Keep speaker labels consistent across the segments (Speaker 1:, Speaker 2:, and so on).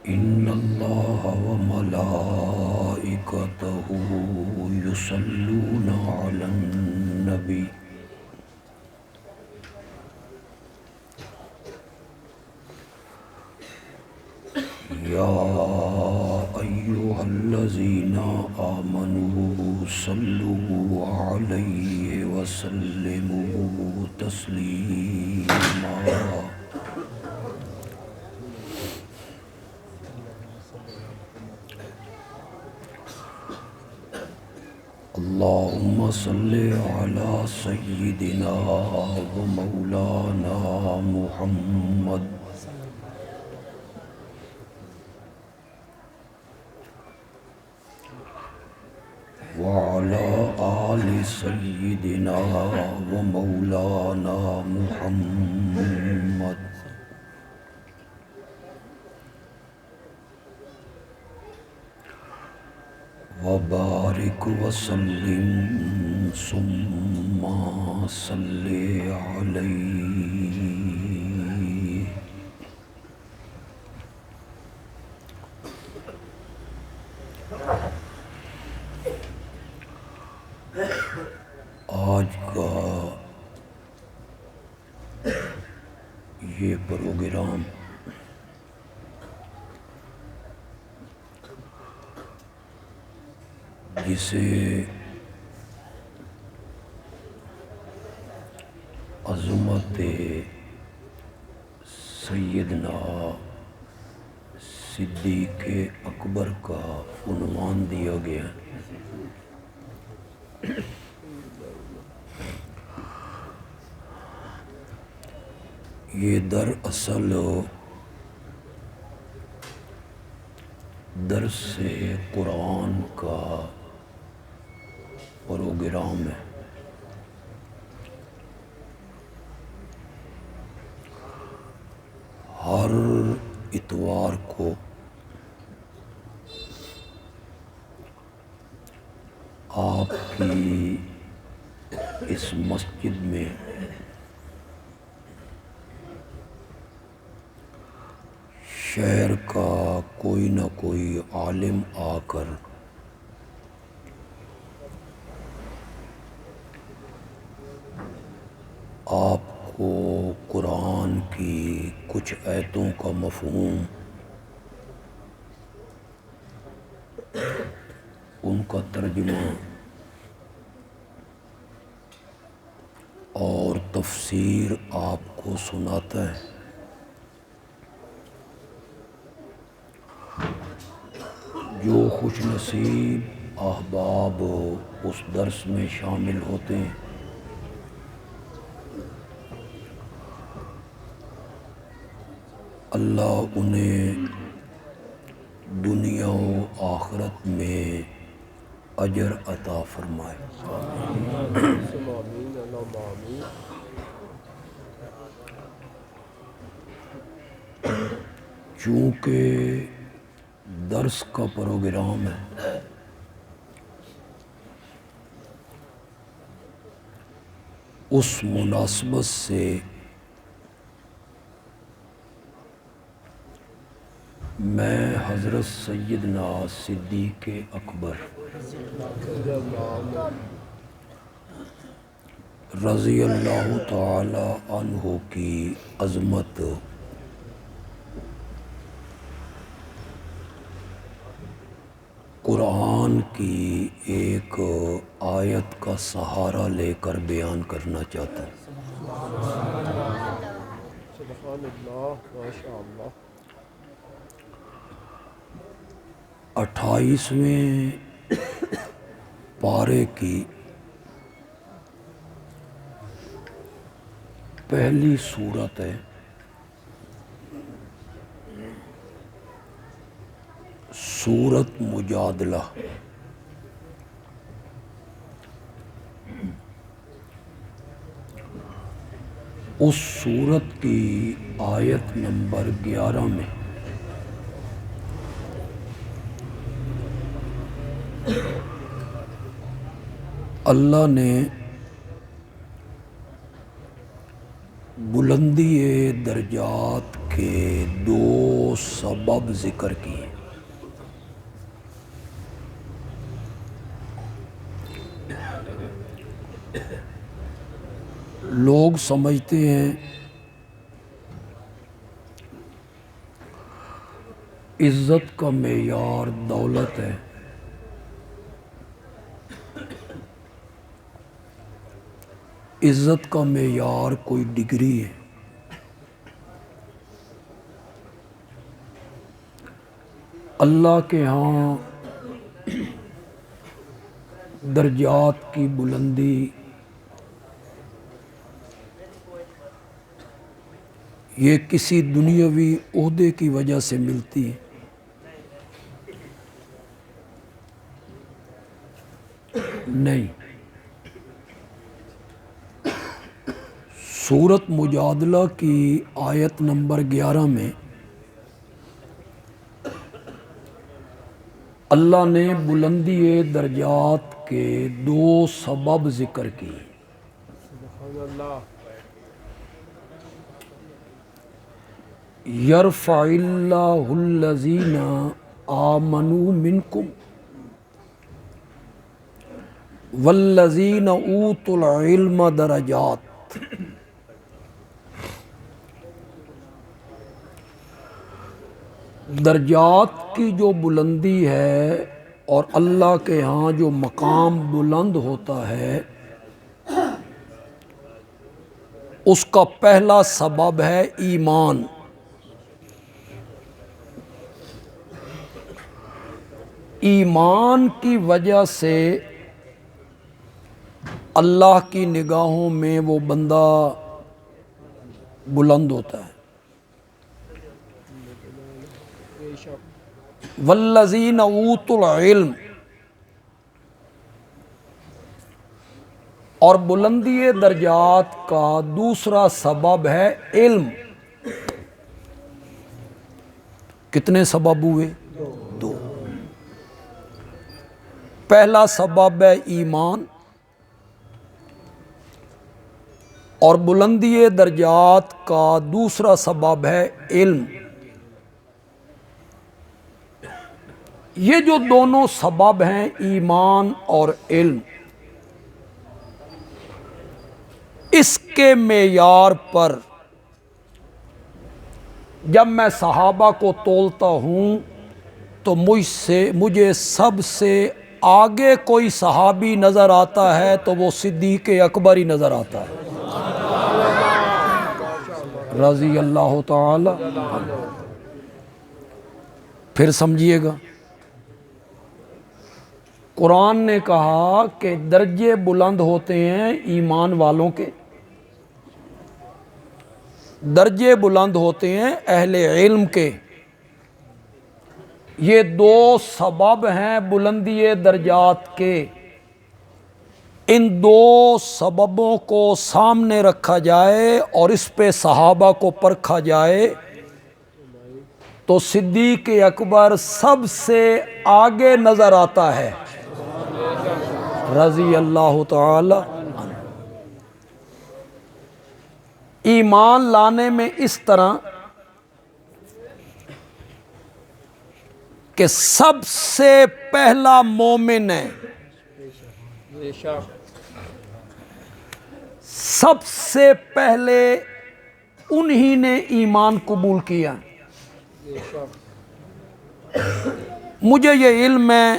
Speaker 1: إن الله وملائكته يصلون على النبي يا أيها الذين آمنوا صلوا عليه وسلموا تسليما اللهم صل على سيدنا ومولانا محمد وعلى آل سيدنا ومولانا محمد وبارك وسلم ثم صل عليه آج کا یہ پروگرام جسے عظمت سیدنا صدیق اکبر کا عنوان دیا گیا ہے، یہ دراصل درس قرآن کا پروگرام ہے۔ ہر اتوار کو آپ کی اس مسجد میں شہر کا کوئی نہ کوئی عالم آ کر آپ کو قرآن کی کچھ آیتوں کا مفہوم، ان کا ترجمہ اور تفسیر آپ کو سناتا ہے۔ جو خوش نصیب احباب اس درس میں شامل ہوتے ہیں، اللہ انہیں دنیا و آخرت میں اجر عطا فرمائے۔ چونکہ درس کا پروگرام ہے، اس مناسبت سے میں حضرت سیدنا صدیق اکبر رضی اللہ تعالی عنہ کی عظمت قرآن کی ایک آیت کا سہارا لے کر بیان کرنا چاہتا ہوں۔
Speaker 2: سبحان اللہ، ماشاء اللہ۔
Speaker 1: 28ویں پارے کی پہلی سورت ہے سورت مجادلہ۔ اس سورت کی آیت نمبر 11 میں اللہ نے بلندی درجات کے دو سبب سبب ذکر کیے۔ لوگ سمجھتے ہیں عزت کا معیار دولت ہے، عزت کا معیار کوئی ڈگری ہے۔ اللہ کے ہاں درجات کی بلندی یہ کسی دنیاوی عہدے کی وجہ سے ملتی ہے، نہیں۔ سورۃ مجادلہ کی آیت نمبر 11 میں اللہ نے بلندی درجات کے 2 سبب ذکر کیے۔
Speaker 2: سبحان اللہ۔
Speaker 1: یرفع اللہ الذین آمنوا منکم والذین اوتوا العلم درجات۔ درجات کی جو بلندی ہے اور اللہ کے ہاں جو مقام بلند ہوتا ہے، اس کا پہلا سبب ہے ایمان۔ ایمان کی وجہ سے اللہ کی نگاہوں میں وہ بندہ بلند ہوتا ہے۔
Speaker 2: بے شک۔
Speaker 1: والذین اوتوا العلم، اور بلندی درجات کا دوسرا سبب ہے علم۔ کتنے سبب ہوئے؟ 2۔ پہلا سبب ہے ایمان، اور بلندی درجات کا دوسرا سبب ہے علم۔ یہ جو دونوں سبب ہیں، ایمان اور علم، اس کے معیار پر جب میں صحابہ کو تولتا ہوں تو مجھے سب سے آگے کوئی صحابی نظر آتا ہے تو وہ صدیق اکبر ہی نظر آتا ہے، رضی اللہ تعالی عنہ۔ پھر سمجھیے گا، قرآن نے کہا کہ درجے بلند ہوتے ہیں ایمان والوں کے، درجے بلند ہوتے ہیں اہل علم کے۔ یہ 2 سبب ہیں بلندی درجات کے۔ ان 2 سببوں کو سامنے رکھا جائے اور اس پہ صحابہ کو پرکھا جائے تو صدیق اکبر سب سے آگے نظر آتا ہے، رضی اللہ تعالی عنہ۔ ایمان لانے میں اس طرح کہ سب سے پہلا مومن ہے،
Speaker 2: بے شک۔
Speaker 1: سب سے پہلے انہی نے ایمان قبول کیا۔
Speaker 2: بے شک۔
Speaker 1: مجھے یہ علم ہے،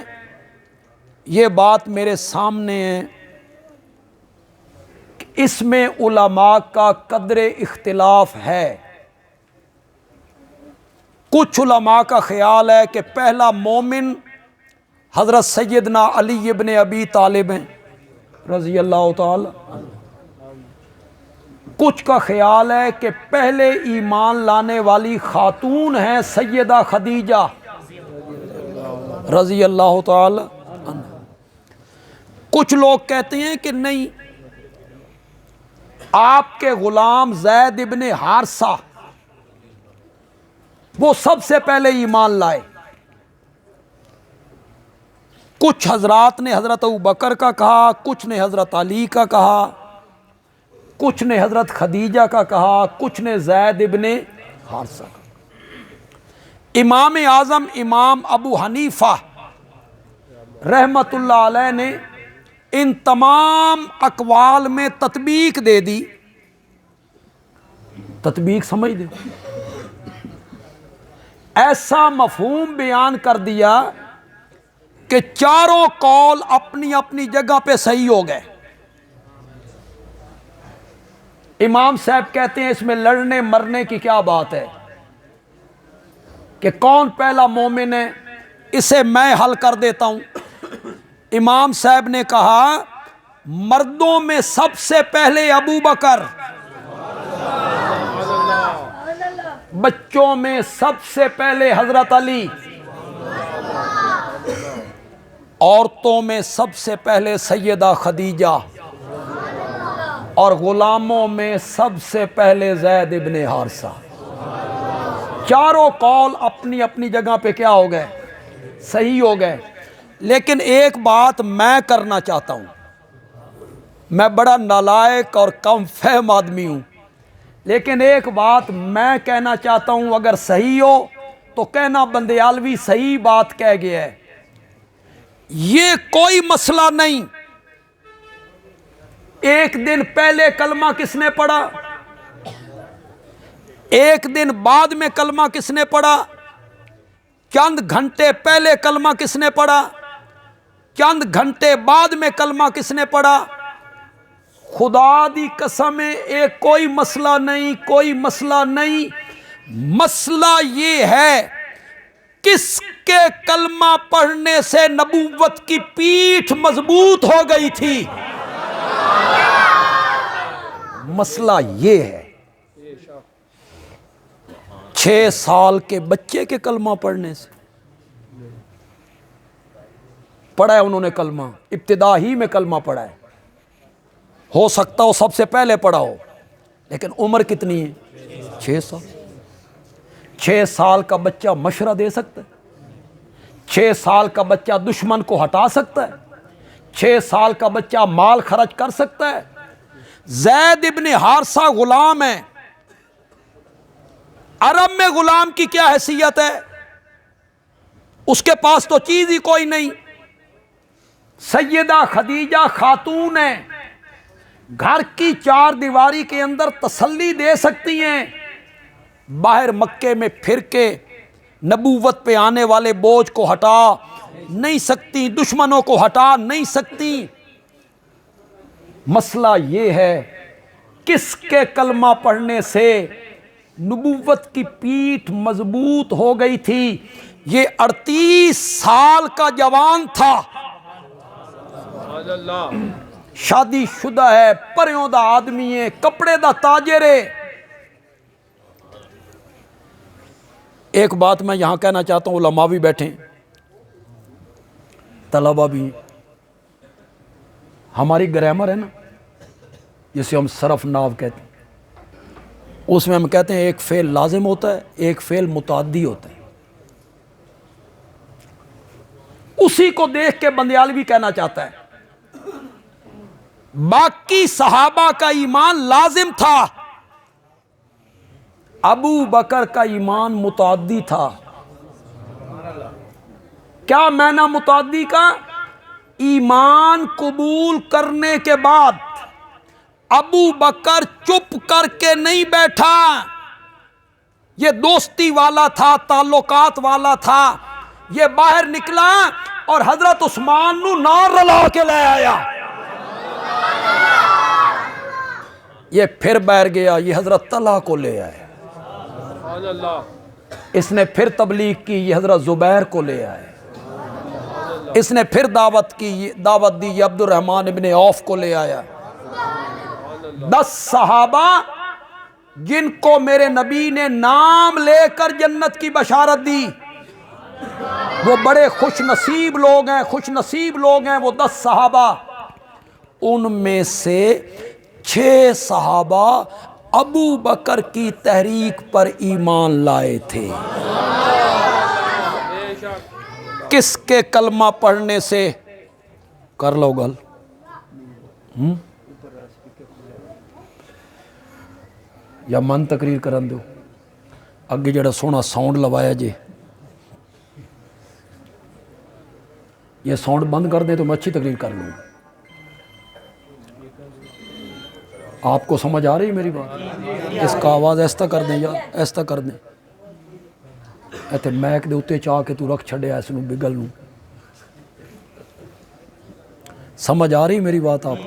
Speaker 1: یہ بات میرے سامنے ہے کہ اس میں علماء کا قدر اختلاف ہے۔ کچھ علماء کا خیال ہے کہ پہلا مومن حضرت سیدنا علی ابن ابی طالب ہیں، رضی اللہ تعالی عنہ۔ کچھ کا خیال ہے کہ پہلے ایمان لانے والی خاتون ہیں سیدہ خدیجہ، رضی اللہ تعالی عنہ۔ کچھ لوگ کہتے ہیں کہ نہیں، آپ کے غلام زید ابن حارثہ وہ سب سے پہلے ایمان لائے۔ کچھ حضرات نے حضرت ابوبکر کا کہا، کچھ نے حضرت علی کا کہا، کچھ نے حضرت خدیجہ کا کہا، کچھ نے زید ابن حارثہ کا۔ امام اعظم امام ابو حنیفہ رحمت اللہ علیہ نے ان تمام اقوال میں تطبیق دے دی. تطبیق سمجھ دیں، ایسا مفہوم بیان کر دیا کہ چاروں قول اپنی اپنی جگہ پہ صحیح ہو گئے. امام صاحب کہتے ہیں اس میں لڑنے مرنے کی کیا بات ہے کہ کون پہلا مومن ہے، اسے میں حل کر دیتا ہوں. امام صاحب نے کہا مردوں میں سب سے پہلے ابو بکر، بچوں میں سب سے پہلے حضرت علی، عورتوں میں سب سے پہلے سیدہ خدیجہ، اور غلاموں میں سب سے پہلے زید ابن حارثہ. چاروں قول اپنی اپنی جگہ پہ کیا ہو گئے؟ صحیح ہو گئے. لیکن ایک بات میں کرنا چاہتا ہوں، میں بڑا نالائق اور کم فہم آدمی ہوں، لیکن ایک بات میں کہنا چاہتا ہوں، اگر صحیح ہو تو کہنا بندیالوی صحیح بات کہہ گیا ہے. یہ کوئی مسئلہ نہیں ایک دن پہلے کلمہ کس نے پڑھا، ایک دن بعد میں کلمہ کس نے پڑھا، چند گھنٹے پہلے کلمہ کس نے پڑھا، چند گھنٹے بعد میں کلمہ کس نے پڑھا. خدا دی قسم ایک کوئی مسئلہ نہیں، کوئی مسئلہ نہیں. مسئلہ یہ ہے کس کے کلمہ پڑھنے سے نبوت کی پیٹھ مضبوط ہو گئی تھی. مسئلہ یہ ہے 6 سال کے بچے کے کلمہ پڑھنے سے. پڑھا ہے انہوں نے کلمہ، ابتدا ہی میں کلمہ پڑھا ہے، ہو سکتا ہو سب سے پہلے پڑھا ہو، لیکن عمر کتنی ہے؟ 6 سال. 6 سال کا بچہ مشورہ دے سکتا ہے، 6 سال کا بچہ دشمن کو ہٹا سکتا ہے، 6 سال کا بچہ مال خرچ کر سکتا ہے. زید ابن حارثہ غلام ہے. عرب میں غلام کی کیا حیثیت ہے؟ اس کے پاس تو چیز ہی کوئی نہیں. سیدہ خدیجہ خاتون ہے، گھر کی 4 دیواری کے اندر تسلی دے سکتی ہیں، باہر مکے میں پھر کے نبوت پہ آنے والے بوجھ کو ہٹا نہیں سکتی، دشمنوں کو ہٹا نہیں سکتی. مسئلہ یہ ہے کس کے کلمہ پڑھنے سے نبوت کی پیٹھ مضبوط ہو گئی تھی. یہ 38 سال کا جوان تھا، شادی شدہ ہے، پریوں دا آدمی ہے، کپڑے دا تاجر ہے. ایک بات میں یہاں کہنا چاہتا ہوں، علماء بھی بیٹھیں، طلبہ بھی. ہماری گرامر ہے نا جسے ہم صرف ناو کہتے ہیں، اس میں ہم کہتے ہیں ایک فعل لازم ہوتا ہے، ایک فعل متعدی ہوتا ہے. اسی کو دیکھ کے بندیالوی کہنا چاہتا ہے باقی صحابہ کا ایمان لازم تھا، ابو بکر کا ایمان متعدی تھا. کیا معنی متعدی کا؟ ایمان قبول کرنے کے بعد ابو بکر چپ کر کے نہیں بیٹھا، یہ دوستی والا تھا، تعلقات والا تھا. یہ باہر نکلا اور حضرت عثمان نو نار رلا کے لے آیا. یہ پھر باہر گیا، یہ حضرت طلحہ کو لے آیا. اس نے پھر تبلیغ کی، یہ حضرت زبیر کو لے آئے. اس نے پھر دعوت دی، یہ عبد الرحمن ابن عوف کو لے آیا. 10 صحابہ جن کو میرے نبی نے نام لے کر جنت کی بشارت دی، وہ بڑے خوش نصیب لوگ ہیں، خوش نصیب لوگ ہیں وہ 10 صحابہ. ان میں سے 6 صحابہ ابو بکر کی تحریک پر ایمان لائے تھے. کس کے کلمہ پڑھنے سے؟ کر لو گل. یا من تقریر کرن دو، اگے جڑا سونا ساؤنڈ لوایا جے یہ ساؤنڈ بند کر دیں تو میں اچھی تقریر کر لوں. آپ کو سمجھ آ رہی ہے میری بات؟ اس کا آواز ایسا کر دیں یا ایسا کر دیں. ایتھے میک دے اتے چاہ کے تو رکھ چھڑے ایسے نو بگل نو. سمجھ آ رہی میری بات آپ؟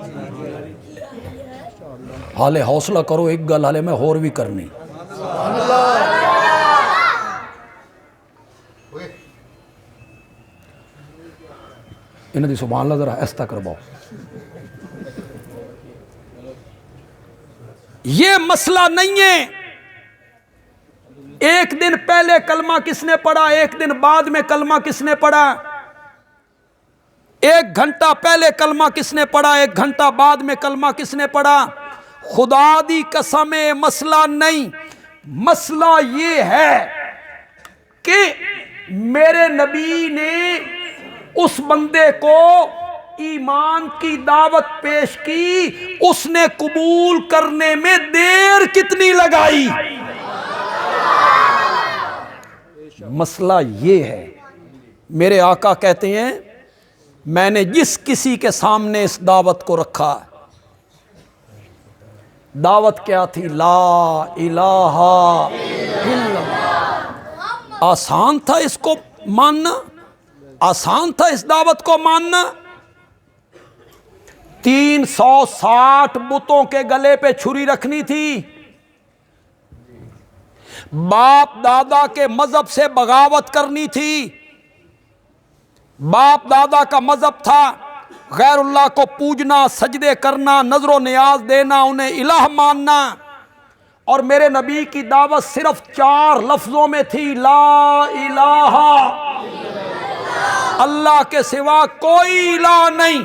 Speaker 1: حالے حوصلہ کرو، ایک گل حالے میں اور بھی کرنی. انہیں دی سبحان اللہ ذرا ایسا کرواؤ. یہ مسئلہ نہیں ہے ایک دن پہلے کلمہ کس نے پڑھا، ایک دن بعد میں کلمہ کس نے پڑھا، ایک گھنٹہ پہلے کلمہ کس نے پڑھا، ایک گھنٹہ بعد میں کلمہ کس نے پڑھا. خدا دی قسم مسئلہ نہیں. مسئلہ یہ ہے کہ میرے نبی نے اس بندے کو ایمان کی دعوت پیش کی، اس نے قبول کرنے میں دیر کتنی لگائی. مسئلہ یہ ہے. میرے آقا کہتے ہیں میں نے جس کسی کے سامنے اس دعوت کو رکھا، دعوت کیا تھی؟ لا الہ الا اللہ. آسان تھا اس کو ماننا، آسان تھا اس دعوت کو ماننا. 360 بتوں کے گلے پہ چھری رکھنی تھی. باپ دادا کے مذہب سے بغاوت کرنی تھی. باپ دادا کا مذہب تھا غیر اللہ کو پوجنا، سجدے کرنا، نظر و نیاز دینا، انہیں الہ ماننا. اور میرے نبی کی دعوت صرف 4 لفظوں میں تھی، لا الہ، اللہ کے سوا کوئی الہ نہیں،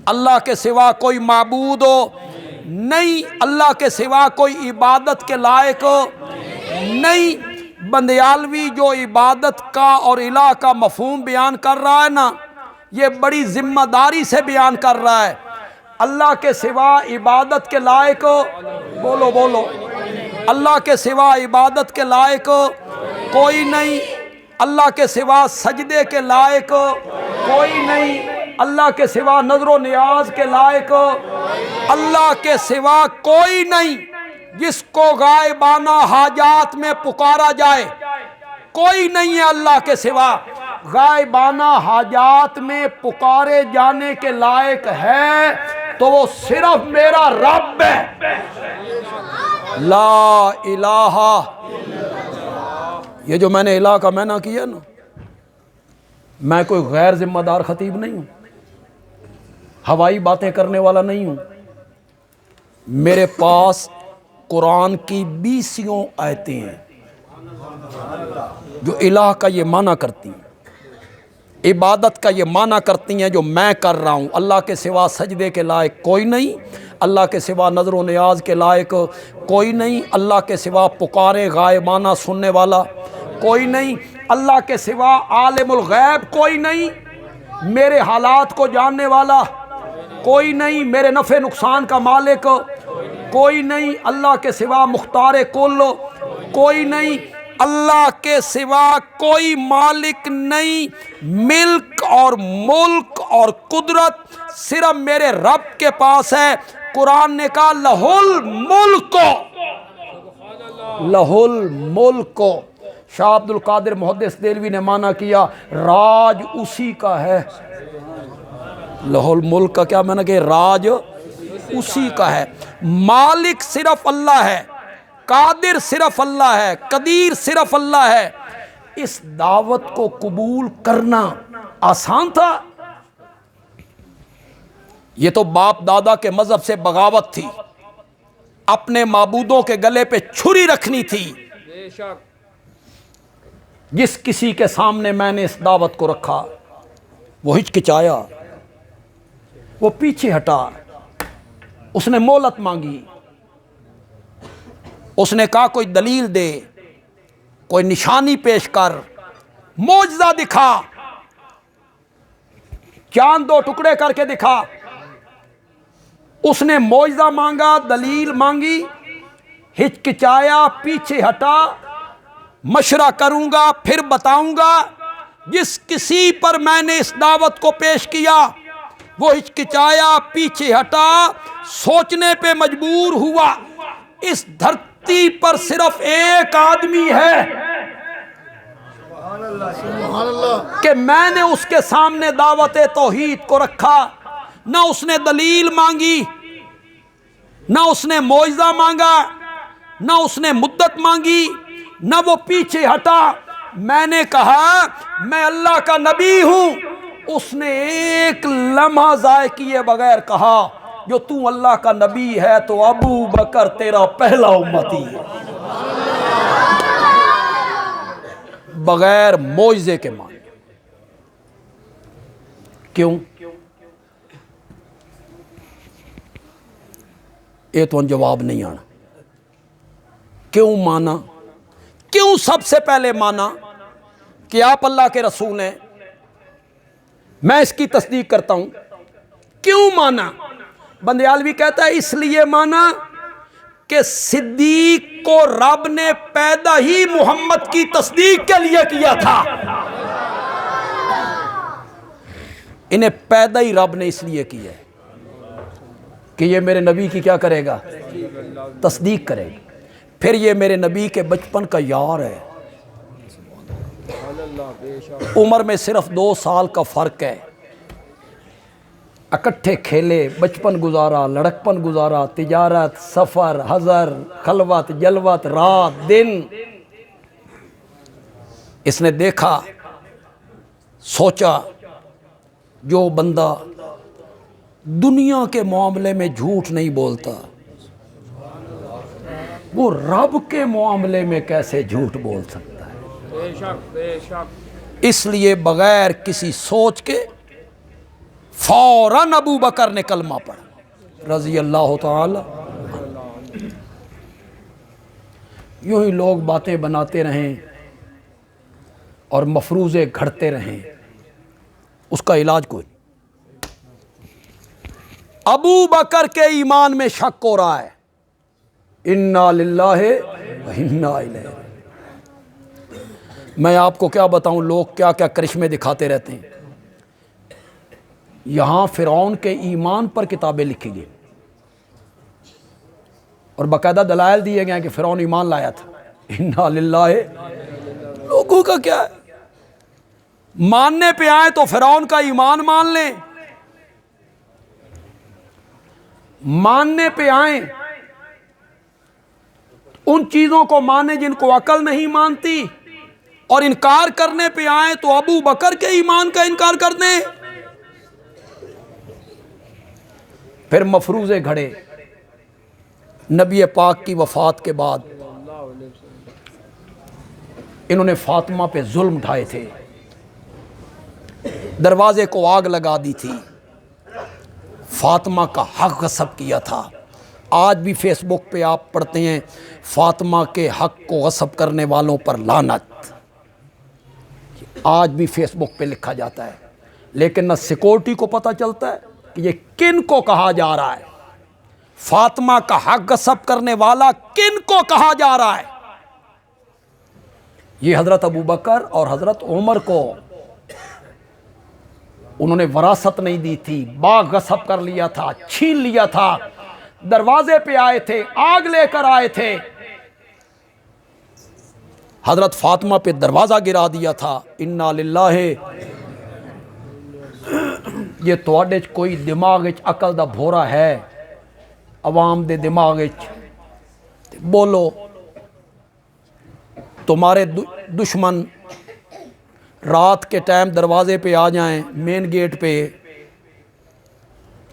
Speaker 1: اللہ کے سوا کوئی معبود ہو نہیں، اللہ کے سوا کوئی عبادت کے لائق نہیں. بندیالوی جو عبادت کا اور الہ کا مفہوم بیان کر رہا ہے نا، یہ بڑی ذمہ داری سے بیان کر رہا ہے. اللہ کے سوا عبادت کے لائق، بولو بولو، اللہ کے سوا عبادت کے لائق کوئی نہیں، اللہ کے سوا سجدے کے لائق کوئی نہیں، اللہ کے سوا نظر و نیاز کے لائق اللہ کے سوا کوئی نہیں. جس کو غائبانہ حاجات میں پکارا جائے، کوئی نہیں ہے اللہ کے سوا. غائبانہ حاجات میں پکارے جانے کے لائق ہے تو وہ صرف میرا رب ہے. لا الہ. یہ جو میں نے الہ کا معنی کیا نا، میں کوئی غیر ذمہ دار خطیب نہیں ہوں، ہوائی باتیں کرنے والا نہیں ہوں. میرے پاس قرآن کی 20 آیتیں ہیں جو الہ کا یہ معنی کرتی ہیں، عبادت کا یہ معنی کرتی ہیں جو میں کر رہا ہوں. اللہ کے سوا سجدے کے لائق کوئی نہیں، اللہ کے سوا نظر و نیاز کے لائق کوئی نہیں، اللہ کے سوا پکارے غائبانہ سننے والا کوئی نہیں، اللہ کے سوا عالم الغیب کوئی نہیں، میرے حالات کو جاننے والا کوئی نہیں، میرے نفع نقصان کا مالک کوئی نہیں، اللہ کے سوا مختار کل کوئی نہیں، اللہ کے سوا کوئی مالک نہیں. ملک اور ملک اور قدرت صرف میرے رب کے پاس ہے. قرآن نے کہا لہ الملک، لہ الملک. شاہ عبد القادر محدث دہلوی نے معنی کیا راج اسی کا ہے. لہ الملک کا کیا معنی کہ راج اسی کا ہے. مالک صرف اللہ ہے، قادر صرف اللہ ہے، قدیر صرف اللہ ہے. اس دعوت کو قبول کرنا آسان تھا؟ یہ تو باپ دادا کے مذہب سے بغاوت تھی، اپنے معبودوں کے گلے پہ چھری رکھنی تھی.
Speaker 2: بے شک.
Speaker 1: جس کسی کے سامنے میں نے اس دعوت کو رکھا وہ ہچکچایا، وہ پیچھے ہٹا، اس نے مہلت مانگی، اس نے کہا کوئی دلیل دے، کوئی نشانی پیش کر، معجزہ دکھا، چاند 2 ٹکڑے کر کے دکھا. اس نے معجزہ مانگا، دلیل مانگی، ہچکچایا، پیچھے ہٹا. مشورہ کروں گا پھر بتاؤں گا. جس کسی پر میں نے اس دعوت کو پیش کیا وہ ہچکچایا، پیچھے ہٹا، سوچنے پہ مجبور ہوا اس دھرتی پر صرف ایک آدمی ہے کہ میں نے اس کے سامنے دعوت توحید کو رکھا، نہ اس نے دلیل مانگی، نہ اس نے معجزہ مانگا، نہ اس نے مدت مانگی، نہ وہ پیچھے ہٹا۔ میں نے کہا میں اللہ کا نبی ہوں، اس نے ایک لمحہ ضائع کیے بغیر کہا جو تو اللہ کا نبی ہے تو ابو بکر تیرا پہلا امتی ہے، بغیر معجزے کے مانے۔ کیوں؟ یہ تو جواب نہیں آنا۔ کیوں مانا؟ کیوں سب سے پہلے مانا کہ آپ اللہ کے رسول ہیں؟ میں اس کی تصدیق کرتا ہوں۔ کیوں مانا؟ بندیالوی کہتا ہے اس لیے مانا کہ صدیق کو رب نے پیدا ہی محمد کی تصدیق کے لیے کیا تھا۔ انہیں پیدا ہی رب نے اس لیے کیا ہے کہ یہ میرے نبی کی کیا کرے گا؟ تصدیق کرے گا۔ پھر یہ میرے نبی کے بچپن کا یار ہے، عمر میں صرف 2 سال کا فرق ہے، اکٹھے کھیلے، بچپن گزارا، لڑکپن گزارا، تجارت، سفر، حضر، خلوت، جلوت، رات دن۔ اس نے دیکھا، سوچا جو بندہ دنیا کے معاملے میں جھوٹ نہیں بولتا وہ رب کے معاملے میں کیسے جھوٹ بول سکتا ہے؟
Speaker 2: بے شک بے شک۔
Speaker 1: اس لیے بغیر کسی سوچ کے فوراً ابو بکر نے کلمہ پڑھا رضی اللہ تعالی۔ یوں ہی لوگ باتیں بناتے رہیں اور مفروضے گھڑتے رہیں، اس کا علاج کوئی نہیں۔ ابو بکر کے ایمان میں شک ہو رہا ہے، انا للہ و انا الیہ۔ میں آپ کو کیا بتاؤں لوگ کیا کیا کرشمے دکھاتے رہتے ہیں۔ یہاں فرعون کے ایمان پر کتابیں لکھی گئی اور باقاعدہ دلائل دیے گئے ہیں کہ فرعون ایمان لایا تھا۔ انا للہ، لوگوں کا کیا ہے؟ ماننے پہ آئے تو فرعون کا ایمان مان لیں، ماننے پہ آئیں ان چیزوں کو مانے جن کو عقل نہیں مانتی، اور انکار کرنے پہ آئیں تو ابو بکر کے ایمان کا انکار کر دیں۔ پھر مفروضے گھڑے نبی پاک کی وفات کے بعد۔ انہوں نے فاطمہ پہ ظلم ڈھائے تھے، دروازے کو آگ لگا دی تھی، فاطمہ کا حق غصب کیا تھا۔ آج بھی فیس بک پہ آپ پڑھتے ہیں فاطمہ کے حق کو غصب کرنے والوں پر لعنت، آج بھی فیس بک پہ لکھا جاتا ہے، لیکن نہ سیکورٹی کو پتہ چلتا ہے کہ یہ کن کو کہا جا رہا ہے، فاطمہ کا حق غصب کرنے والا کن کو کہا جا رہا ہے۔ یہ حضرت ابو بکر اور حضرت عمر کو انہوں نے وراثت نہیں دی تھی، باغ غصب کر لیا تھا، چھین لیا تھا، دروازے پہ آئے تھے، آگ لے کر آئے تھے، حضرت فاطمہ پہ دروازہ گرا دیا تھا۔ انا للہ۔ یہ تواڈے کوئی دماغ وچ عقل دا بھورا ہے، عوام دے دماغ وچ بولو۔ تمہارے دشمن رات کے ٹائم دروازے پہ آ جائیں، مین گیٹ پہ،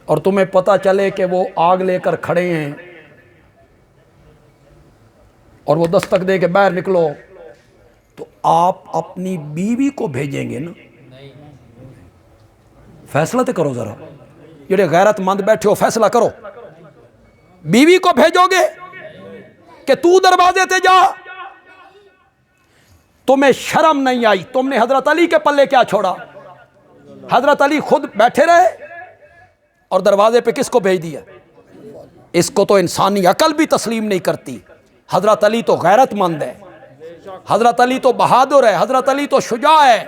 Speaker 1: اور تمہیں پتہ چلے کہ وہ آگ لے کر کھڑے ہیں اور وہ دستک دے کے باہر نکلو، تو آپ اپنی بیوی کو بھیجیں گے نا؟ فیصلہ تو کرو ذرا، جڑے غیرت مند بیٹھے ہو فیصلہ کرو۔ بیوی کو بھیجو گے کہ تو دروازے تے جا؟ تمہیں شرم نہیں آئی؟ تم نے حضرت علی کے پلے کیا چھوڑا؟ حضرت علی خود بیٹھے رہے اور دروازے پہ کس کو بھیج دیا؟ اس کو تو انسانی عقل بھی تسلیم نہیں کرتی۔ حضرت علی تو غیرت مند ہے، حضرت علی تو بہادر ہے، حضرت علی تو شجاع ہے،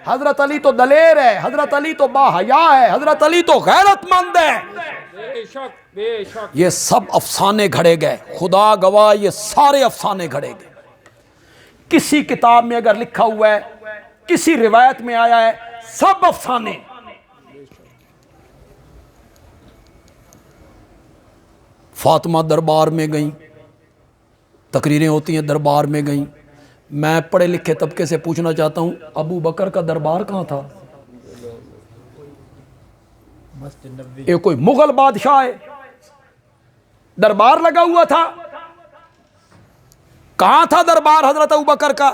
Speaker 1: حضرت علی تو دلیر ہے، حضرت علی تو باحیا ہے، حضرت علی تو غیرت مند ہے۔
Speaker 2: بے شک بے شک
Speaker 1: یہ سب افسانے گھڑے گئے، خدا گواہ یہ سارے افسانے گھڑے گئے۔ کسی کتاب میں اگر لکھا ہوا ہے، کسی روایت میں آیا ہے، سب افسانے۔ فاطمہ دربار میں گئیں، تقریریں ہوتی ہیں، دربار میں گئیں۔ میں پڑھے لکھے طبقے سے پوچھنا چاہتا ہوں، ابو بکر کا دربار کہاں تھا؟ یہ کوئی مغل بادشاہ ہے، دربار لگا ہوا تھا؟ کہاں تھا دربار حضرت ابو بکر کا؟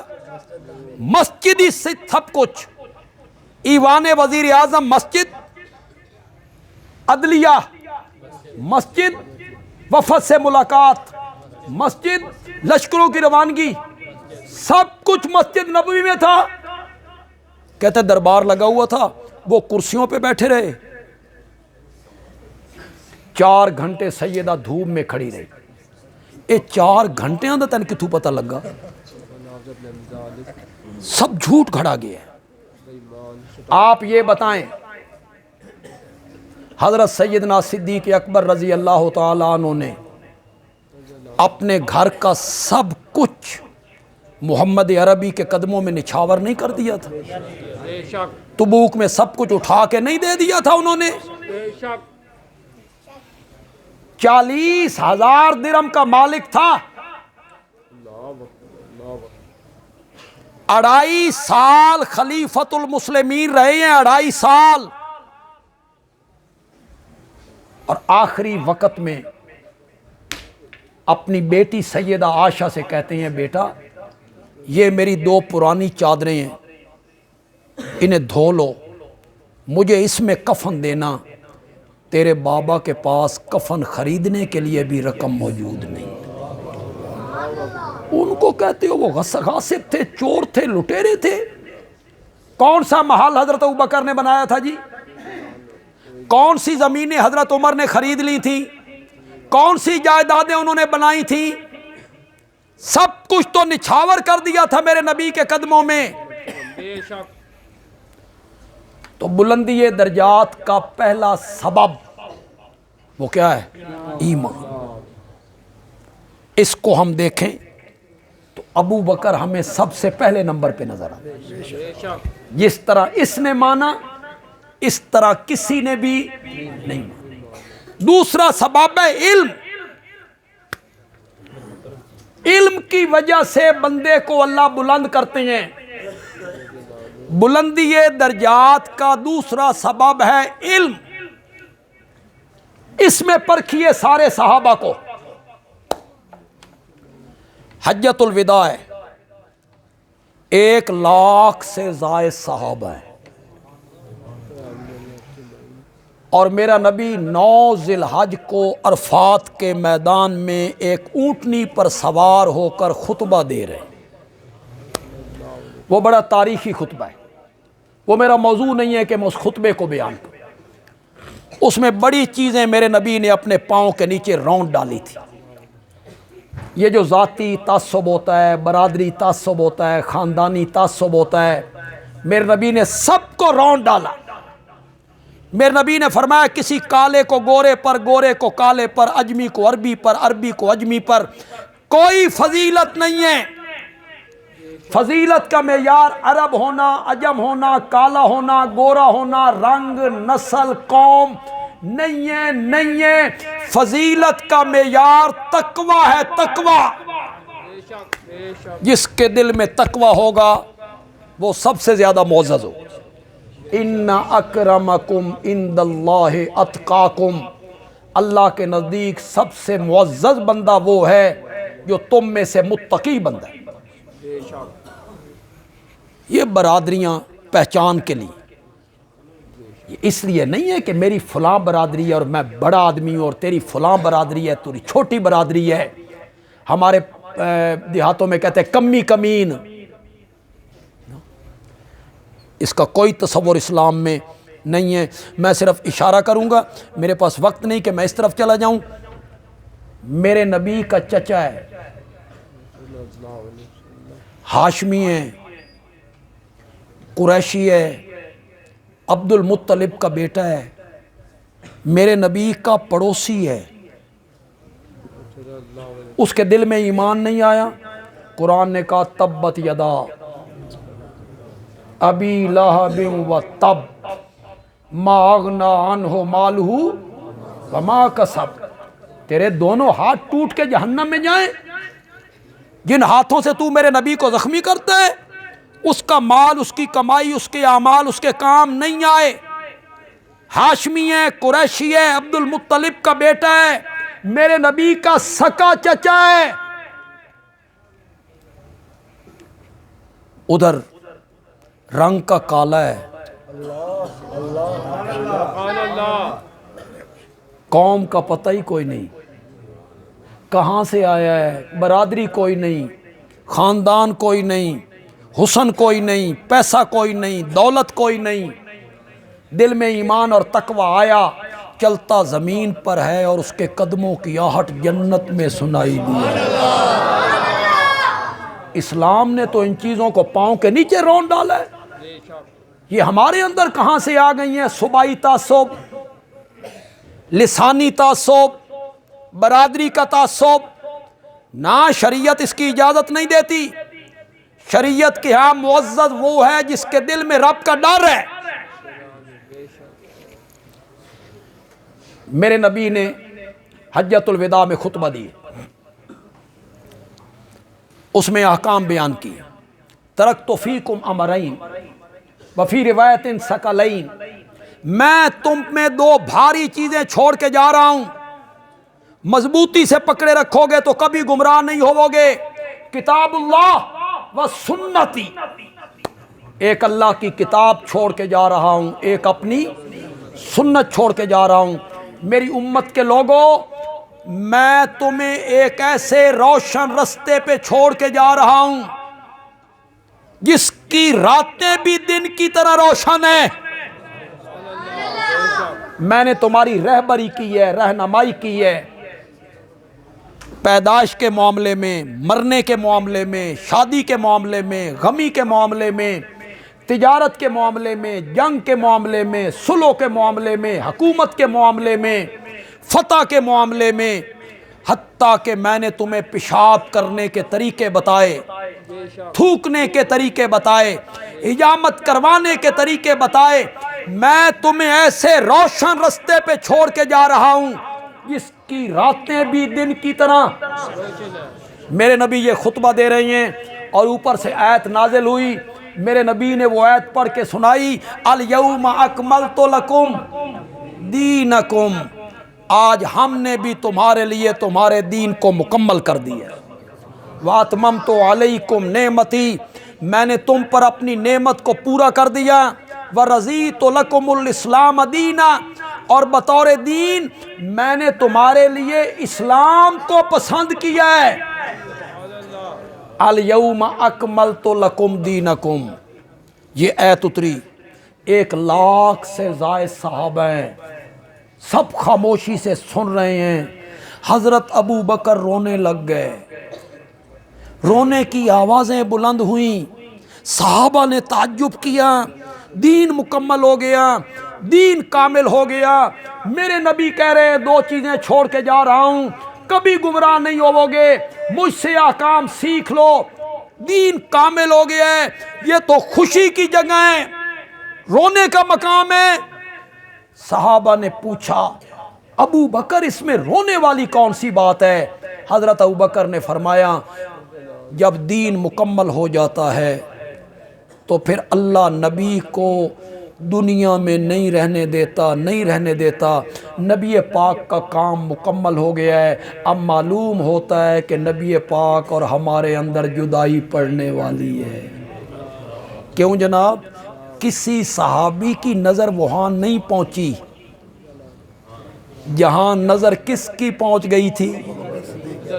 Speaker 1: مسجد ہی سب کچھ، ایوان وزیر اعظم مسجد، عدلیہ مسجد، وفد سے ملاقات مسجد، لشکروں کی روانگی، سب کچھ مسجد نبوی میں تھا۔ کہتے دربار لگا ہوا تھا، وہ کرسیوں پہ بیٹھے رہے، 4 گھنٹے سیدہ دھوپ میں کھڑی رہی۔ یہ 4 گھنٹے اندر تین کتوں پتہ لگا؟ سب جھوٹ کھڑا گیا ہے۔ آپ یہ بتائیں، حضرت سیدنا صدیق اکبر رضی اللہ تعالیٰ عنہ نے اپنے گھر کا سب کچھ محمد عربی کے قدموں میں نچھاور نہیں کر دیا تھا؟
Speaker 2: بے شک
Speaker 1: تبوک میں سب کچھ اٹھا کے نہیں دے دیا تھا انہوں نے؟
Speaker 2: بے شک
Speaker 1: 40,000 درہم کا مالک تھا، 2.5 سال خلیفۃ المسلمین رہے ہیں، 2.5 سال، اور آخری وقت میں اپنی بیٹی سیدہ عائشہ سے کہتے ہیں، بیٹا یہ میری 2 پرانی چادریں ہیں، انہیں دھو لو، مجھے اس میں کفن دینا، تیرے بابا کے پاس کفن خریدنے کے لیے بھی رقم موجود نہیں۔ ان کو کہتے ہو وہ غاصب تھے، چور تھے، لٹیرے تھے؟ کون سا محل حضرت ابوبکر نے بنایا تھا جی؟ کون سی زمینیں حضرت عمر نے خرید لی تھی؟ کون سی جائیدادیں انہوں نے بنائی تھی؟ سب کچھ تو نچھاور کر دیا تھا میرے نبی کے قدموں میں۔
Speaker 2: بے شک
Speaker 1: تو بلندی درجات کا پہلا سبب وہ کیا ہے؟ ایمان۔ اس کو ہم دیکھیں تو ابو بکر ہمیں سب سے پہلے نمبر پہ نظر آتا ہے۔
Speaker 2: بے شک
Speaker 1: جس طرح اس نے مانا، اس طرح کسی نے بھی نہیں مانا۔ دوسرا سبب ہے علم۔ علم کی وجہ سے بندے کو اللہ بلند کرتے ہیں۔ بلندی درجات کا دوسرا سبب ہے علم۔ اس میں پرکھیے سارے صحابہ کو۔ حجۃ الوداع ہے، 1 لاکھ سے زائد صحابہ ہیں، اور میرا نبی 9 ذی الحج کو عرفات کے میدان میں ایک اونٹنی پر سوار ہو کر خطبہ دے رہے ہیں۔ وہ بڑا تاریخی خطبہ ہے، وہ میرا موضوع نہیں ہے کہ میں اس خطبے کو بیان کروں۔ اس میں بڑی چیزیں میرے نبی نے اپنے پاؤں کے نیچے راؤنڈ ڈالی تھی۔ یہ جو ذاتی تعصب ہوتا ہے، برادری تعصب ہوتا ہے، خاندانی تعصب ہوتا ہے، میرے نبی نے سب کو راؤنڈ ڈالا۔ میرے نبی نے فرمایا کسی کالے کو گورے پر، گورے کو کالے پر، اجمی کو عربی پر، عربی کو اجمی پر کوئی فضیلت نہیں ہے۔ فضیلت کا معیار عرب ہونا، عجم ہونا، کالا ہونا، گورا ہونا، رنگ، نسل، قوم نہیں ہے، نہیں ہے۔ فضیلت کا معیار تقوی ہے، تقوی۔
Speaker 2: بے شک بے شک
Speaker 1: جس کے دل میں تقوی ہوگا وہ سب سے زیادہ معزز ہوگا۔ ان اکرمکم عند اللہ اتقاکم، اللہ کے نزدیک سب سے معزز بندہ وہ ہے جو تم میں سے متقی بندہ ہے۔
Speaker 2: بے شک
Speaker 1: یہ برادریاں پہچان کے لیے، یہ اس لیے نہیں ہے کہ میری فلاں برادری ہے اور میں بڑا آدمی ہوں، اور تیری فلاں برادری ہے تیری چھوٹی برادری ہے۔ ہمارے دیہاتوں میں کہتے ہیں کمی کمین، اس کا کوئی تصور اسلام میں نہیں ہے۔ میں صرف اشارہ کروں گا، میرے پاس وقت نہیں کہ میں اس طرف چلا جاؤں۔ میرے نبی کا چچا ہے، ہاشمی ہیں، قریشی ہے، عبد المطلب کا بیٹا ہے، میرے نبی کا پڑوسی ہے، اس کے دل میں ایمان نہیں آیا۔ قرآن نے کہا تبت یدا ابی لہب و تب ما اغنی عنہ مالہ وما کسب، تیرے دونوں ہاتھ ٹوٹ کے جہنم میں جائیں، جن ہاتھوں سے تو میرے نبی کو زخمی کرتا ہے اس کا مال، اس کی کمائی، اس کے اعمال اس کے کام نہیں آئے۔ ہاشمی ہے، قریشی ہے، عبد المطلب کا بیٹا ہے، میرے نبی کا سکا چچا ہے۔ ادھر رنگ کا کالا ہے،
Speaker 2: سبحان اللہ،
Speaker 1: قوم کا پتہ ہی کوئی نہیں، کہاں سے آیا ہے، برادری کوئی نہیں، خاندان کوئی نہیں، حسن کوئی نہیں، پیسہ کوئی نہیں، دولت کوئی نہیں، دل میں ایمان اور تقوی آیا، چلتا زمین پر ہے اور اس کے قدموں کی آہٹ جنت میں سنائی دی۔ اسلام نے تو ان چیزوں کو پاؤں کے نیچے رون ڈالا ہے۔
Speaker 2: بے شک،
Speaker 1: یہ ہمارے اندر کہاں سے آ گئی ہیں؟ صوبائی تعصب، لسانی تعصب، برادری کا تعصب۔ نہ، شریعت اس کی اجازت نہیں دیتی۔ شریعت کے ہاں معزز وہ ہے جس کے دل میں رب کا ڈر ہے۔ میرے نبی نے حجۃ الوداع میں خطبہ دی، اس میں احکام بیان کیے۔ ترکت فیکم امرین وفی روایت ثقلین، میں تم میں دو بھاری چیزیں چھوڑ کے جا رہا ہوں، مضبوطی سے پکڑے رکھو گے تو کبھی گمراہ نہیں ہوو گے۔ کتاب اللہ و سنتی، ایک اللہ کی کتاب چھوڑ کے جا رہا ہوں، ایک اپنی سنت چھوڑ کے جا رہا ہوں۔ میری امت کے لوگوں، میں تمہیں ایک ایسے روشن رستے پہ چھوڑ کے جا رہا ہوں جس کی راتیں بھی دن کی طرح روشن ہیں۔ میں نے تمہاری رہبری کی ہے، رہنمائی کی ہے، پیدائش کے معاملے میں، مرنے کے معاملے میں، شادی کے معاملے میں، غمی کے معاملے میں، تجارت کے معاملے میں، جنگ کے معاملے میں، صلح کے معاملے میں، حکومت کے معاملے میں، فتح کے معاملے میں، حتیٰ کہ میں نے تمہیں پیشاب کرنے کے طریقے بتائے، تھوکنے کے طریقے بتائے، حجامت کروانے کے طریقے بتائے۔ میں تمہیں ایسے روشن رستے پہ چھوڑ کے جا رہا ہوں جس کی راتیں بھی دن کی طرح۔ میرے نبی یہ خطبہ دے رہی ہیں اور اوپر سے آیت نازل ہوئی، میرے نبی نے وہ آیت پڑھ کے سنائی، الیوم اکملت لکم دینکم، آج ہم نے بھی تمہارے لیے تمہارے دین کو مکمل کر دیا۔ واتممت علیکم نعمتی، میں نے تم پر اپنی نعمت کو پورا کر دیا۔ ورضیت لکم الاسلام دینا، اور بطور دین میں نے تمہارے لیے اسلام کو پسند کیا ہے۔ الیوم اکملت لکم دینکم، یہ ایت اتری، 1,00,000 سے زائد صحابہ ہیں، سب خاموشی سے سن رہے ہیں۔ حضرت ابو بکر رونے لگ گئے، رونے کی آوازیں بلند ہوئیں، صحابہ نے تعجب کیا، دین مکمل ہو گیا، دین کامل ہو گیا۔ میرے نبی کہہ رہے ہیں دو چیزیں چھوڑ کے جا رہا ہوں، کبھی گمراہ نہیں ہوو گے، مجھ سے احکام سیکھ لو، دین کامل ہو گیا ہے۔ یہ تو خوشی کی جگہ ہے، رونے کا مقام ہے۔ صحابہ نے پوچھا ابو بکر اس میں رونے والی کون سی بات ہے؟ حضرت ابو بکر نے فرمایا جب دین مکمل ہو جاتا ہے تو پھر اللہ نبی کو دنیا میں نہیں رہنے دیتا، نبی پاک کا کام مکمل ہو گیا ہے۔ اب معلوم ہوتا ہے کہ نبی پاک اور ہمارے اندر جدائی پڑنے والی ہے۔ کیوں جناب؟ کسی صحابی کی نظر وہاں نہیں پہنچی جہاں نظر کس کی پہنچ گئی تھی؟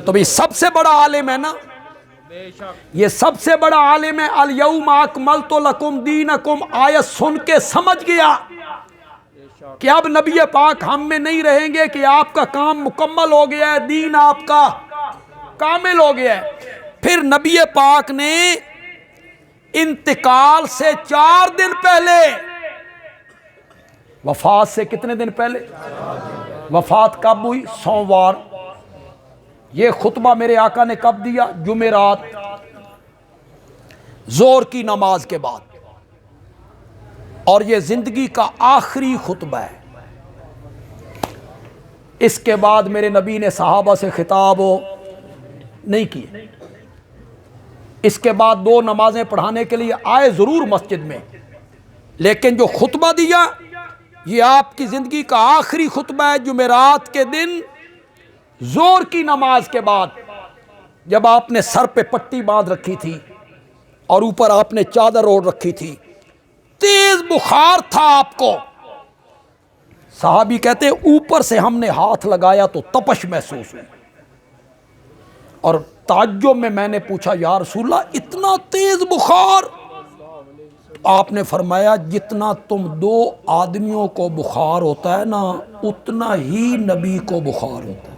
Speaker 1: تو یہ سب سے بڑا عالم ہے نا، یہ سب سے بڑا عالم ہے۔ الیوم اکملت لکم دینکم آیت سن کے سمجھ گیا کہ اب نبی پاک ہم میں نہیں رہیں گے کہ آپ کا کام مکمل ہو گیا ہے، دین آپ کا کامل ہو گیا ہے۔ پھر نبی پاک نے انتقال سے 4 دن پہلے، وفات سے کتنے دن پہلے؟ وفات کب ہوئی؟ سوموار۔ یہ خطبہ میرے آقا نے کب دیا؟ جمعرات، ظہر کی نماز کے بعد، اور یہ زندگی کا آخری خطبہ ہے۔ اس کے بعد میرے نبی نے صحابہ سے خطاب نہیں کیے۔ اس کے بعد 2 نمازیں پڑھانے کے لیے آئے ضرور مسجد میں، لیکن جو خطبہ دیا یہ آپ کی زندگی کا آخری خطبہ ہے۔ جمعرات کے دن ظہر کی نماز کے بعد، جب آپ نے سر پہ پٹی باندھ رکھی تھی اور اوپر آپ نے چادر اوڑھ رکھی تھی، تیز بخار تھا آپ کو، صحابی کہتے ہیں اوپر سے ہم نے ہاتھ لگایا تو تپش محسوس ہوئی، اور تعجب میں نے پوچھا یا رسول اللہ اتنا تیز بخار؟ آپ نے فرمایا جتنا تم 2 آدمیوں کو بخار ہوتا ہے نا، اتنا ہی نبی کو بخار ہوتا ہے۔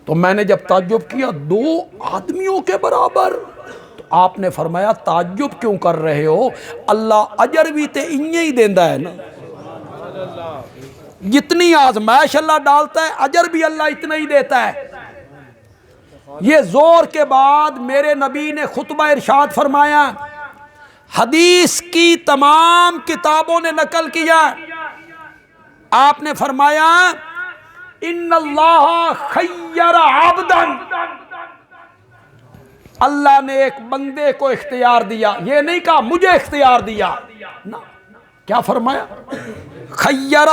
Speaker 1: تو میں نے جب تعجب کیا 2 آدمیوں کے برابر، تو آپ نے فرمایا تعجب کیوں کر رہے ہو، اللہ اجر بھی تے انہیں ہی دیندا ہے نا، جتنی آزمائش اللہ ڈالتا ہے اجر بھی اللہ اتنا ہی دیتا ہے۔ یہ زور کے بعد میرے نبی نے خطبہ ارشاد فرمایا، حدیث کی تمام کتابوں نے نقل کیا، آپ نے فرمایا ان اللہ خیر عبدا، اللہ نے ایک بندے کو اختیار دیا، یہ نہیں کہا مجھے اختیار دیا، کیا فرمایا؟ خیر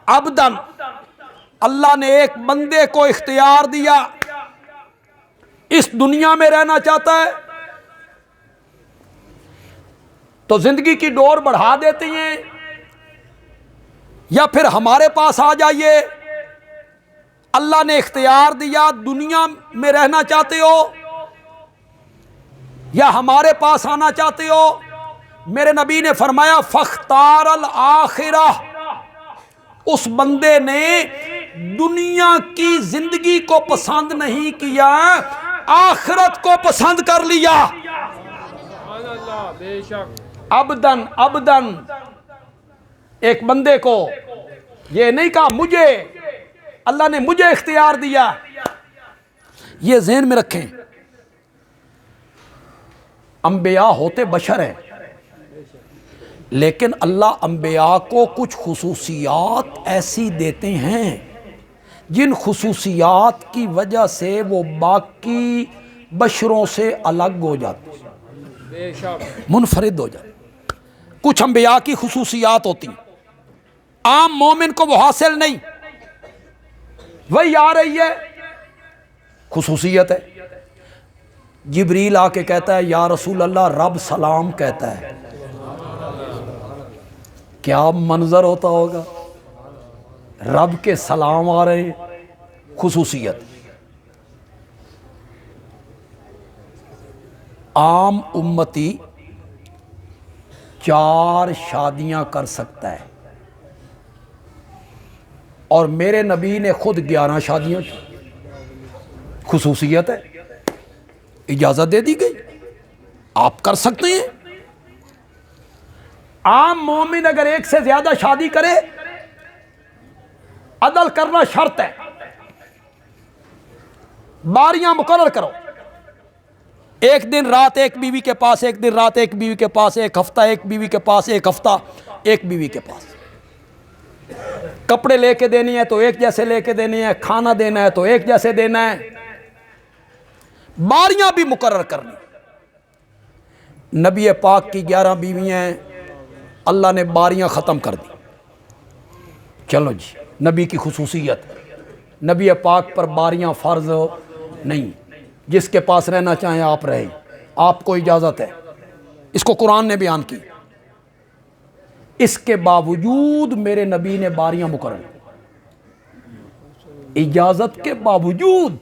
Speaker 1: عبدا، اللہ نے ایک بندے کو اختیار دیا، اس دنیا میں رہنا چاہتا ہے تو زندگی کی ڈور بڑھا دیتے ہیں، یا پھر ہمارے پاس آ جائیے، اللہ نے اختیار دیا، دنیا میں رہنا چاہتے ہو یا ہمارے پاس آنا چاہتے ہو؟ میرے نبی نے فرمایا فاختار الآخرہ، اس بندے نے دنیا کی زندگی کو پسند نہیں کیا، آخرت کو پسند کر لیا۔
Speaker 2: سبحان اللہ، بے شک۔
Speaker 1: عبدن عبدن، ایک بندے کو، یہ نہیں کہا مجھے، اللہ نے مجھے اختیار دیا۔ یہ ذہن میں رکھیں، انبیاء ہوتے بشر ہیں، لیکن اللہ انبیاء کو کچھ خصوصیات ایسی دیتے ہیں جن خصوصیات کی وجہ سے وہ باقی بشروں سے الگ ہو جاتے ہیں،
Speaker 2: بے شک۔
Speaker 1: منفرد ہو جاتے ہیں۔ کچھ انبیاء کی خصوصیات ہوتی ہیں، عام مومن کو وہ حاصل نہیں، وہی آ رہی ہے، خصوصیت ہے۔ جبریل آ کے کہتا ہے یا رسول اللہ رب سلام کہتا ہے، کیا منظر ہوتا ہوگا، رب کے سلام آ رہے ہیں، خصوصیت۔ عام امتی 4 شادیاں کر سکتا ہے، اور میرے نبی نے خود 11 شادیاں کی، خصوصیت ہے، اجازت دے دی گئی، آپ کر سکتے ہیں۔ عام مومن اگر 1 سے زیادہ شادی کرے، عدل کرنا شرط ہے، باریاں مقرر کرو، ایک دن رات ایک بیوی کے پاس، ایک دن رات ایک بیوی کے پاس، ایک ہفتہ ایک بیوی کے پاس، ایک ہفتہ ایک بیوی کے پاس، کپڑے لے کے دینے ہیں تو ایک جیسے لے کے دینے ہیں، کھانا دینا ہے تو ایک جیسے دینا ہے، باریاں بھی مقرر کرنی۔ نبی پاک کی 11 بیویاں ہیں، اللہ نے باریاں ختم کر دی۔ چلو جی، نبی کی خصوصیت، نبی پاک پر باریاں فرض نہیں، جس کے پاس رہنا چاہیں آپ رہیں، آپ کو اجازت ہے، اس کو قرآن نے بیان کی۔ اس کے باوجود میرے نبی نے باریاں مقرر کی، اجازت کے باوجود،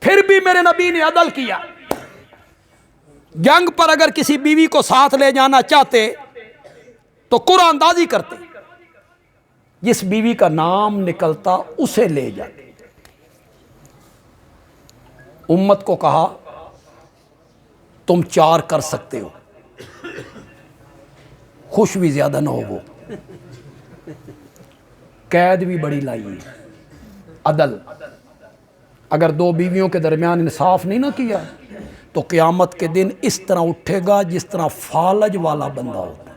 Speaker 1: پھر بھی میرے نبی نے عدل کیا۔ جنگ پر اگر کسی بیوی کو ساتھ لے جانا چاہتے تو قرآن اندازی کرتے، جس بیوی کا نام نکلتا اسے لے جاتے۔ امت کو کہا تم 4 کر سکتے ہو، خوش بھی زیادہ نہ ہو وہ، قید بھی بڑی لائیے، عدل۔ اگر 2 بیویوں کے درمیان انصاف نہیں نہ کیا تو قیامت کے دن اس طرح اٹھے گا جس طرح فالج والا بندہ ہوتا ہے۔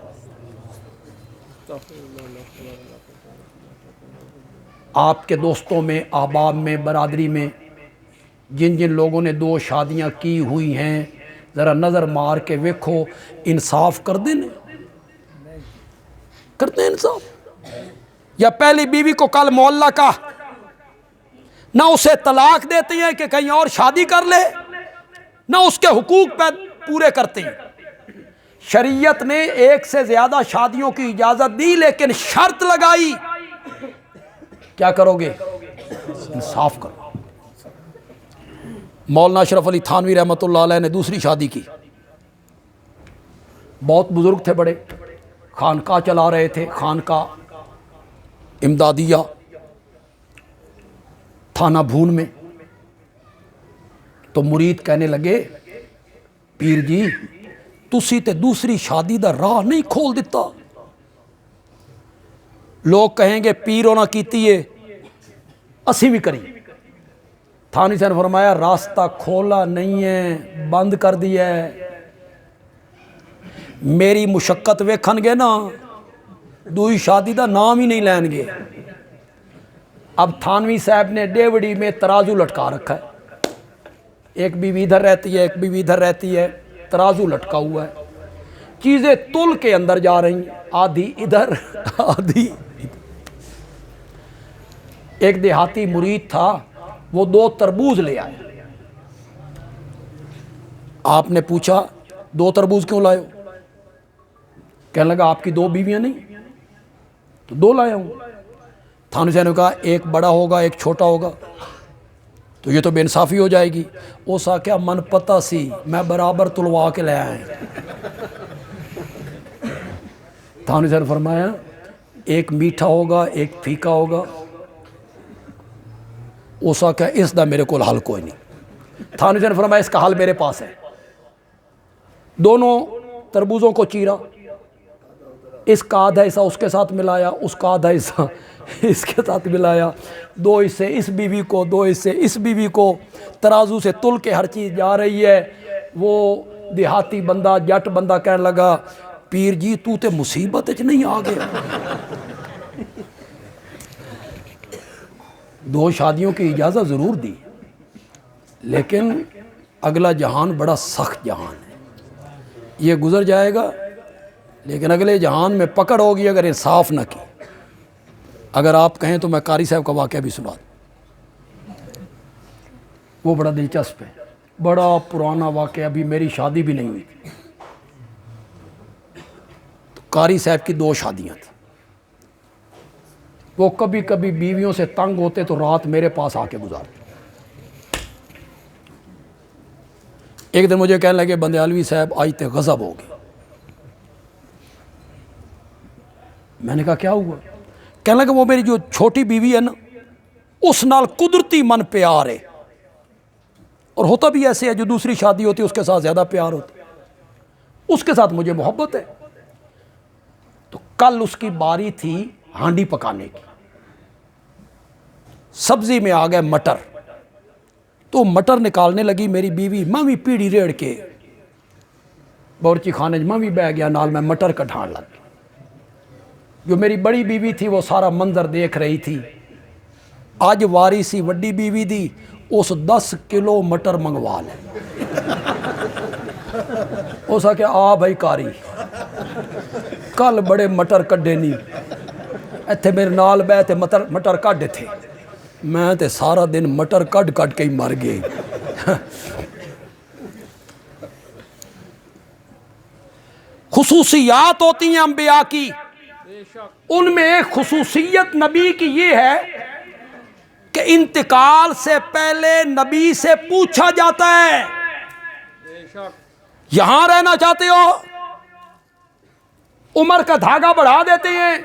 Speaker 1: آپ کے دوستوں میں، احباب میں، برادری میں جن جن لوگوں نے 2 شادیاں کی ہوئی ہیں، ذرا نظر مار کے ویکھو، انصاف کر دیں؟ کرتے ہیں انصاف؟ یا پہلی بیوی کو کل محلہ کا نہ اسے طلاق دیتے ہیں کہ کہیں اور شادی کر لے، نہ اس کے حقوق پہ پورے کرتے ہیں۔ شریعت نے 1 سے زیادہ شادیوں کی اجازت دی، لیکن شرط لگائی، کیا کرو گے؟ انصاف کرو۔ مولانا اشرف علی تھانوی رحمۃ اللہ علیہ نے دوسری شادی کی، بہت بزرگ تھے، بڑے خانقاہ چلا رہے تھے، خانقاہ امدادیہ تھانہ بھون میں۔ تو مرید کہنے لگے، پیر جی تسی تے دوسری شادی دا راہ نہیں کھول دیتا، لوگ کہیں گے پیروں نہ کیتی ہے اسی بھی کری۔ تھانوی صاحب نے فرمایا راستہ کھولا نہیں ہے، بند کر دیا ہے۔ میری مشقت ویکھن گے نا، دوئی شادی دا نام ہی نہیں لین گے۔ اب تھانوی صاحب نے ڈیوڑی میں ترازو لٹکا رکھا ہے، ایک بیوی ادھر رہتی ہے، ایک بیوی ادھر رہتی ہے، ترازو لٹکا ہوا ہے، چیزیں تل کے اندر جا رہی ہیں، آدھی ادھر آدھی ادھر۔ ایک دیہاتی مرید تھا، وہ 2 تربوز لے آئے۔ آپ نے پوچھا 2 تربوز کیوں لائے ہو؟ کہنے لگا آپ کی 2 بیویاں نہیں؟ تو 2 لایا ہوں۔ تھانوی صاحب نے کہا ایک بڑا ہوگا ایک چھوٹا ہوگا تو یہ تو بے انصافی ہو جائے گی۔ اوسا کیا من پتہ سی، میں برابر تلوا کے لے آئے۔ تھانوی صاحب نے فرمایا ایک میٹھا ہوگا ایک پھیکا ہوگا۔ اوسا کیا اس دا میرے کو حل کوئی نہیں۔ تھانوی صاحب نے فرمایا اس کا حل میرے پاس ہے۔ دونوں تربوزوں کو چیرا، اس کا آدھا حصہ اس کے ساتھ ملایا، اس کا آدھا حصہ اس کے ساتھ ملایا، 2 حصے اس بیوی کو، 2 حصے اس بیوی کو، ترازو سے تل کے ہر چیز جا رہی ہے۔ وہ دیہاتی بندہ، جٹ بندہ کہنے لگا پیر جی تو تے مصیبت وچ نہیں آ گیا۔ 2 شادیوں کی اجازت ضرور دی، لیکن اگلا جہان بڑا سخت جہان ہے، یہ گزر جائے گا، لیکن اگلے جہان میں پکڑ ہوگی اگر انصاف نہ کی۔ اگر آپ کہیں تو میں قاری صاحب کا واقعہ بھی سنا دوں، وہ بڑا دلچسپ ہے، بڑا پرانا واقعہ، ابھی میری شادی بھی نہیں ہوئی تھی۔ تو قاری صاحب کی 2 شادیاں تھیں، وہ کبھی کبھی بیویوں سے تنگ ہوتے تو رات میرے پاس آ کے گزارتے۔ ایک دن مجھے کہنے لگے بندیالوی صاحب آج تے غضب ہو گئی۔ میں نے کہا کیا ہوا؟ کہنے لگا وہ میری جو چھوٹی بیوی ہے نا، اس نال قدرتی من پیار ہے، اور ہوتا بھی ایسے ہے، جو دوسری شادی ہوتی ہے اس کے ساتھ زیادہ پیار ہوتا ہے، اس کے ساتھ مجھے محبت ہے۔ تو کل اس کی باری تھی ہانڈی پکانے کی، سبزی میں آ گئے مٹر، تو مٹر نکالنے لگی میری بیوی، میں بھی پیڑی ریڑھ کے بورچی خانے میں بھی بہ گیا، نال میں مٹر کٹھان لگ گیا۔ جو میری بڑی بیوی تھی وہ سارا منظر دیکھ رہی تھی، آج واری سی وڈی بیوی دی، اس 10 کلو مٹر منگوا لے۔ اس آکے آ بھائی کاری، کل بڑے مٹر کڈے نہیں، ایتھے میرے نال بے تے مٹر کڈے تھے، میں تے سارا دن مٹر کڈ کے ہی مر گئے۔ خصوصیات ہوتی ہیں انبیاء کی، ان میں ایک خصوصیت نبی کی یہ ہے کہ انتقال سے پہلے نبی سے پوچھا جاتا ہے یہاں رہنا چاہتے ہو، عمر کا دھاگا بڑھا دیتے ہیں،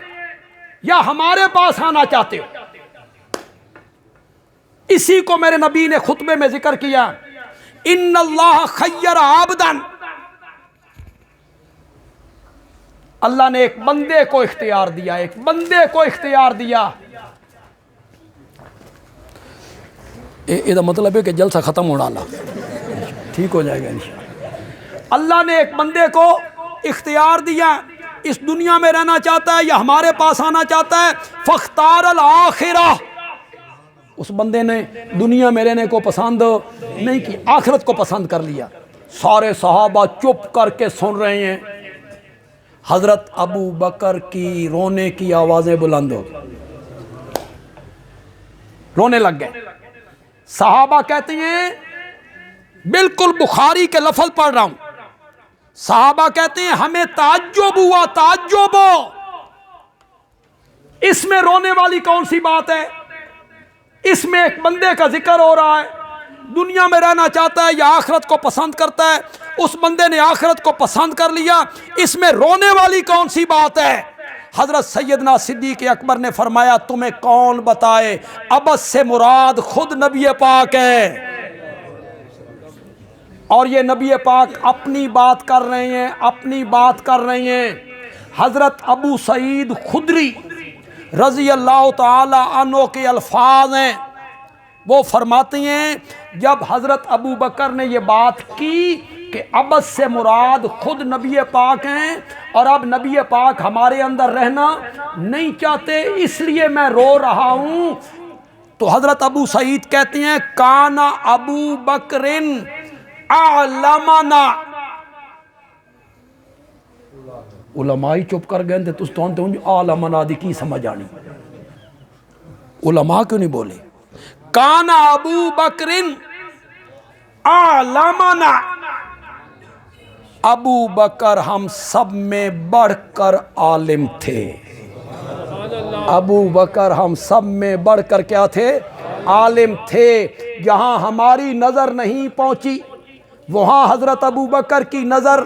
Speaker 1: یا ہمارے پاس آنا چاہتے ہو۔ اسی کو میرے نبی نے خطبے میں ذکر کیا، ان اللہ خیر عابدن اللہ نے ایک بندے کو اختیار دیا، ایک بندے کو اختیار دیا. یہ مطلب ہے کہ جلسہ ختم ہونا ٹھیک ہو جائے گا انشاءاللہ. اللہ نے ایک بندے کو اختیار دیا، اس دنیا میں رہنا چاہتا ہے یا ہمارے پاس آنا چاہتا ہے. فاختار الآخرہ، اس بندے نے دنیا میں رہنے کو پسند نہیں کی، آخرت کو پسند کر لیا. سارے صحابہ چپ کر کے سن رہے ہیں. حضرت ابو بکر کی رونے کی آوازیں بلند ہو، رونے لگ گئے. صحابہ کہتے ہیں، بالکل بخاری کے لفظ پڑھ رہا ہوں، صحابہ کہتے ہیں ہمیں تعجب ہوا، تعجب. اس میں رونے والی کون سی بات ہے؟ اس میں ایک بندے کا ذکر ہو رہا ہے، دنیا میں رہنا چاہتا ہے یا آخرت کو پسند کرتا ہے. اس بندے نے آخرت کو پسند کر لیا، اس میں رونے والی کون سی بات ہے؟ حضرت سیدنا صدیق اکبر نے فرمایا تمہیں کون بتائے، عبس سے مراد خود نبی پاک ہے. اور یہ نبی پاک اپنی بات کر رہے ہیں، اپنی بات کر رہے ہیں. حضرت ابو سعید خدری رضی اللہ تعالی عنہ کے الفاظ ہیں، وہ فرماتے ہیں جب حضرت ابو بکر نے یہ بات کی کہ عبس سے مراد خود نبی پاک ہیں اور اب نبی پاک ہمارے اندر رہنا نہیں چاہتے، اس لیے میں رو رہا ہوں، تو حضرت ابو سعید کہتے ہیں کانا ابو بکر اعلمنا. علماء ہی چپ کر گئے تھے، تس تو انتے اعلمنا دی کی سمجھ آنی، علماء کیوں نہیں بولے؟ کانا ابو بکر اعلمنا، ابو بکر ہم سب میں بڑھ کر عالم تھے. ابو بکر ہم سب میں بڑھ کر کیا تھے؟ عالم تھے. جہاں ہماری نظر نہیں پہنچی وہاں حضرت ابو بکر کی نظر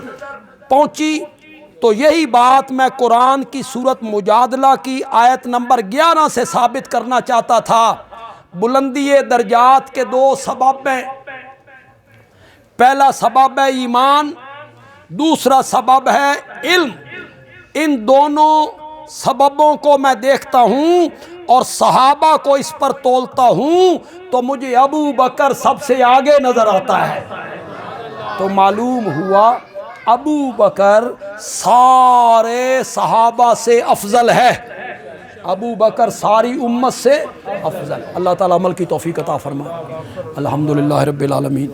Speaker 1: پہنچی. تو یہی بات میں قرآن کی سورت مجادلہ کی آیت نمبر 11 سے ثابت کرنا چاہتا تھا. بلندی درجات کے دو سبب ہیں، پہلا سبب ہے ایمان، دوسرا سبب ہے علم. ان دونوں سببوں کو میں دیکھتا ہوں اور صحابہ کو اس پر تولتا ہوں تو مجھے ابو بکر سب سے آگے نظر آتا ہے. تو معلوم ہوا ابو بکر سارے صحابہ سے افضل ہے، ابو بکر ساری امت سے افضل. اللہ تعالیٰ عمل کی توفیق عطا فرمائے. الحمدللہ رب العالمین.